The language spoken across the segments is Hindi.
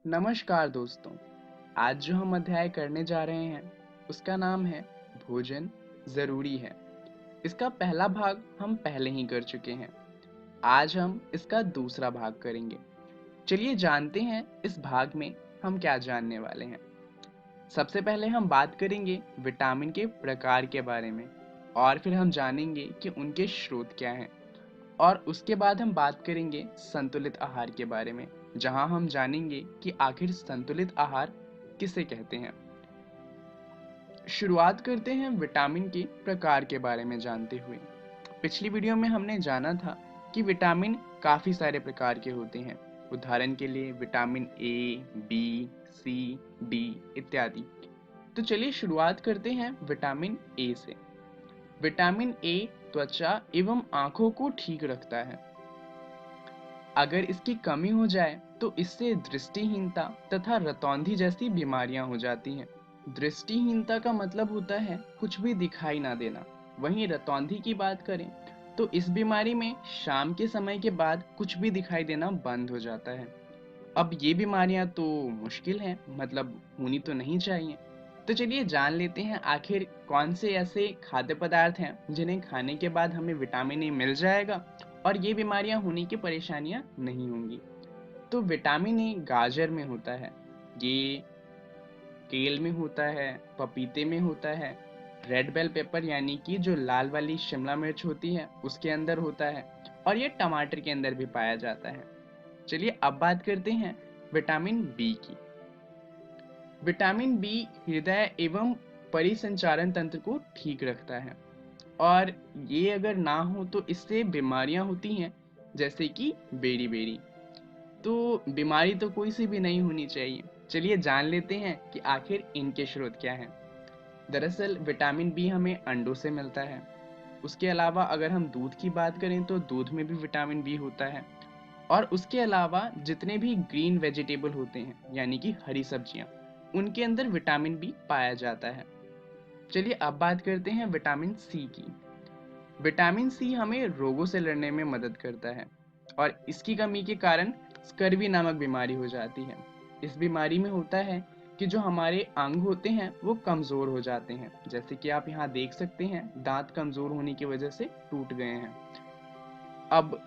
नमस्कार दोस्तों। आज जो हम अध्याय करने जा रहे हैं उसका नाम है भोजन ज़रूरी है। इसका पहला भाग हम पहले ही कर चुके हैं। आज हम इसका दूसरा भाग करेंगे। चलिए जानते हैं इस भाग में हम क्या जानने वाले हैं। सबसे पहले हम बात करेंगे विटामिन के प्रकार के बारे में और फिर हम जानेंगे कि उनके स्रोत क्या हैं। और उसके बाद हम बात करेंगे संतुलित आहार के बारे में, जहां हम जानेंगे कि आखिर संतुलित आहार किसे कहते हैं। शुरुआत करते हैं विटामिन के प्रकार के बारे में जानते हुए। पिछली वीडियो में हमने जाना था कि विटामिन काफ़ी सारे प्रकार के होते हैं। उदाहरण के लिए vitamin A, B, C, D इत्यादि। तो चलिए शुरुआत करते हैं विटामिन ए से। विटामिन ए त्वचा एवं आंखों को ठीक रखता है। अगर इसकी कमी हो जाए तो इससे दृष्टिहीनता तथा रतौंधी जैसी बीमारियां हो जाती हैं। दृष्टिहीनता का मतलब होता है कुछ भी दिखाई ना देना। वहीं रतौंधी की बात करें तो इस बीमारी में शाम के समय के बाद कुछ भी दिखाई देना बंद हो जाता है। अब ये बीमारियां तो मुश्किल हैं, मतलब होनी तो नहीं चाहिए। तो चलिए जान लेते हैं आखिर कौन से ऐसे खाद्य पदार्थ हैं जिन्हें खाने के बाद हमें विटामिन ए मिल जाएगा और ये बीमारियां होने की परेशानियां नहीं होंगी। तो विटामिन ए गाजर में होता है, ये केल में होता है, पपीते में होता है, रेड बेल पेपर यानी कि जो लाल वाली शिमला मिर्च होती है उसके अंदर होता है, और ये टमाटर के अंदर भी पाया जाता है। चलिए अब बात करते हैं विटामिन बी की। विटामिन बी हृदय एवं परिसंचारण तंत्र को ठीक रखता है, और ये अगर ना हो तो इससे बीमारियां होती हैं, जैसे कि बेरी बेरी। तो बीमारी तो कोई सी भी नहीं होनी चाहिए। चलिए जान लेते हैं कि आखिर इनके स्रोत क्या हैं। दरअसल विटामिन बी हमें अंडों से मिलता है। उसके अलावा अगर हम दूध की बात करें तो दूध में भी विटामिन बी होता है। और उसके अलावा जितने भी ग्रीन वेजिटेबल होते हैं यानी कि हरी सब्जियां, उनके अंदर विटामिन बी पाया जाता है। चलिए अब बात करते हैं विटामिन सी की। विटामिन सी हमें रोगों से लड़ने में मदद करता है, और इसकी कमी के कारण स्कर्वी नामक बीमारी हो जाती है। इस बीमारी में होता है कि जो हमारे अंग होते हैं वो कमज़ोर हो जाते हैं, जैसे कि आप यहाँ देख सकते हैं दांत कमज़ोर होने की वजह से टूट गए हैं। अब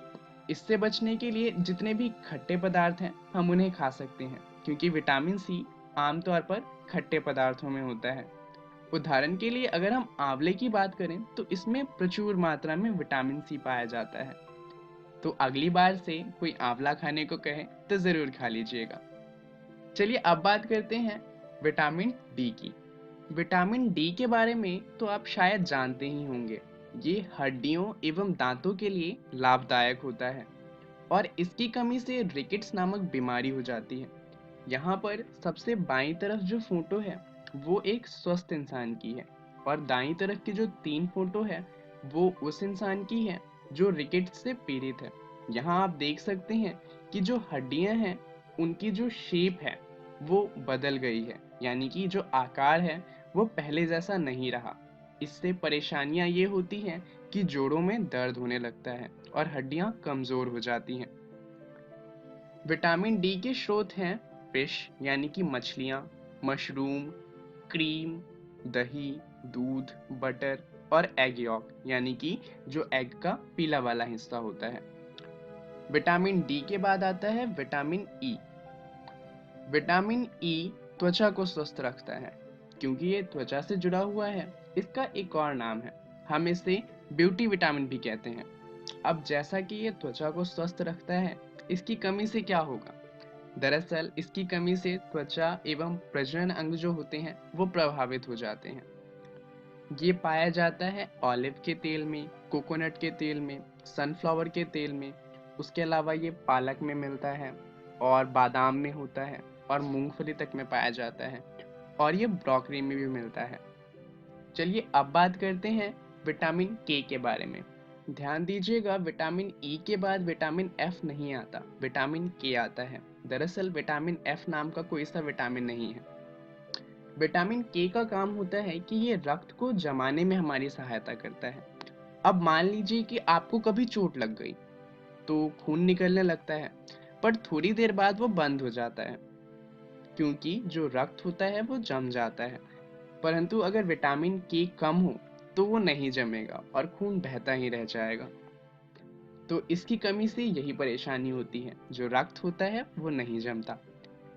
इससे बचने के लिए जितने भी खट्टे पदार्थ हैं हम उन्हें खा सकते हैं, क्योंकि विटामिन सी आमतौर पर खट्टे पदार्थों में होता है। उदाहरण के लिए अगर हम आंवले की बात करें तो इसमें प्रचुर मात्रा में विटामिन सी पाया जाता है। तो अगली बार से कोई आंवला खाने को कहे तो ज़रूर खा लीजिएगा। चलिए अब बात करते हैं विटामिन डी की। विटामिन डी के बारे में तो आप शायद जानते ही होंगे। ये हड्डियों एवं दांतों के लिए लाभदायक होता है, और इसकी कमी से रिकेट्स नामक बीमारी हो जाती है। यहाँ पर सबसे बाईं तरफ जो फोटो है वो एक स्वस्थ इंसान की है, और दाईं तरफ की जो 3 फोटो है वो उस इंसान की है जो रिकेट्स से पीड़ित है। यहाँ आप देख सकते हैं कि जो हड्डियां हैं उनकी जो शेप है वो बदल गई है, यानी कि जो आकार है वो पहले जैसा नहीं रहा। इससे परेशानियां ये होती हैं कि जोड़ों में दर्द होने लगता है और हड्डियां कमज़ोर हो जाती हैं। विटामिन डी के स्रोत हैं फिश यानी कि मछलियाँ, मशरूम, क्रीम, दही, दूध, बटर और एग यॉक यानी कि जो एग का पीला वाला हिस्सा होता है। विटामिन डी के बाद आता है विटामिन ई। विटामिन ई त्वचा को स्वस्थ रखता है, क्योंकि ये त्वचा से जुड़ा हुआ है। इसका एक और नाम है, हम इसे ब्यूटी विटामिन भी कहते हैं। अब जैसा कि ये त्वचा को स्वस्थ रखता है, इसकी कमी से क्या होगा? दरअसल इसकी कमी से त्वचा एवं प्रजनन अंग जो होते हैं वो प्रभावित हो जाते हैं। ये पाया जाता है ऑलिव के तेल में, कोकोनट के तेल में, सनफ्लावर के तेल में। उसके अलावा ये पालक में मिलता है, और बादाम में होता है, और मूंगफली तक में पाया जाता है, और ये ब्रोकली में भी मिलता है। चलिए अब बात करते हैं विटामिन के बारे में। ध्यान दीजिएगा, विटामिन ई के बाद विटामिन एफ नहीं आता, विटामिन के आता है। दरअसल विटामिन एफ नाम का कोई सा विटामिन नहीं है। विटामिन के का काम होता है कि ये रक्त को जमाने में हमारी सहायता करता है। अब मान लीजिए कि आपको कभी चोट लग गई तो खून निकलने लगता है, पर थोड़ी देर बाद वो बंद हो जाता है। क्योंकि जो रक्त होता है वो जम जाता है, परंतु अगर विटामिन के कम हो तो वो नहीं जमेगा और खून बहता ही रह जाएगा। तो इसकी कमी से यही परेशानी होती है, जो रक्त होता है वो नहीं जमता।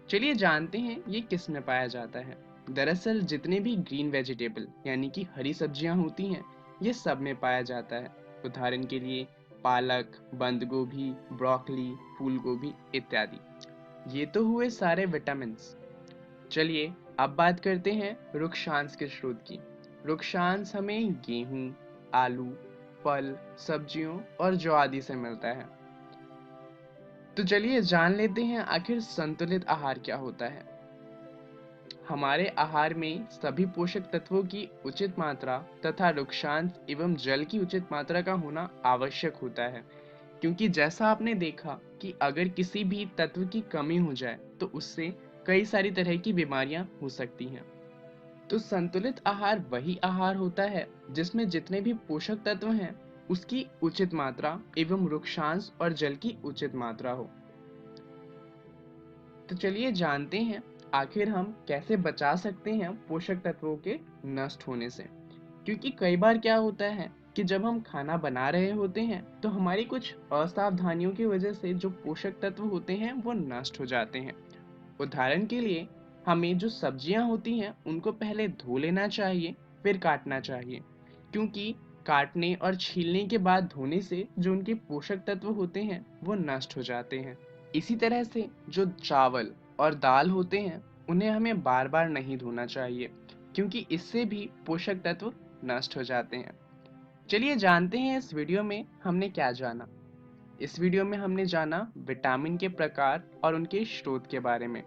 चलिए जानते हैं ये किस में पाया जाता है। दरअसल जितने भी ग्रीन वेजिटेबल यानी कि हरी सब्जियां होती हैं, ये सब में पाया जाता है। उदाहरण के लिए पालक, बंद गोभी, ब्रोकली, फूल गोभी इत्यादि। ये तो हुए सारे विटामिन्स। चलिए अब बात करते हैं रुक्षांश के स्रोत की। रुक्षांश हमें गेहूं, आलू, फल, सब्जियों और जौ आदि से मिलता है। तो चलिए जान लेते हैं आखिर संतुलित आहार क्या होता है। हमारे आहार में सभी पोषक तत्वों की उचित मात्रा तथा रुक्षांश एवं जल की उचित मात्रा का होना आवश्यक होता है, क्योंकि जैसा आपने देखा कि अगर किसी भी तत्व की कमी हो जाए तो उससे कई सारी तरह की बीमारियां हो सकती हैं। तो संतुलित आहार वही आहार होता है जिसमें जितने भी पोषक तत्व हैं उसकी उचित मात्रा एवं रुक्षांश और जल की उचित मात्रा हो। तो चलिए जानते हैं आखिर हम कैसे बचा सकते हैं पोषक तत्वों के नष्ट होने से। क्योंकि कई बार क्या होता है कि जब हम खाना बना रहे होते हैं तो हमारी कुछ असावधानियों की वजह से जो पोषक तत्व होते हैं वो नष्ट हो जाते हैं। उदाहरण के लिए हमें जो सब्जियां होती हैं उनको पहले धो लेना चाहिए, फिर काटना चाहिए, क्योंकि काटने और छीलने के बाद धोने से जो उनके पोषक तत्व होते हैं वो नष्ट हो जाते हैं। इसी तरह से जो चावल और दाल होते हैं उन्हें हमें बार बार नहीं धोना चाहिए, क्योंकि इससे भी पोषक तत्व नष्ट हो जाते हैं। चलिए जानते हैं इस वीडियो में हमने क्या जाना। इस वीडियो में हमने जाना विटामिन के प्रकार और उनके स्रोत के बारे में,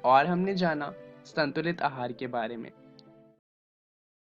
और हमने जाना संतुलित आहार के बारे में।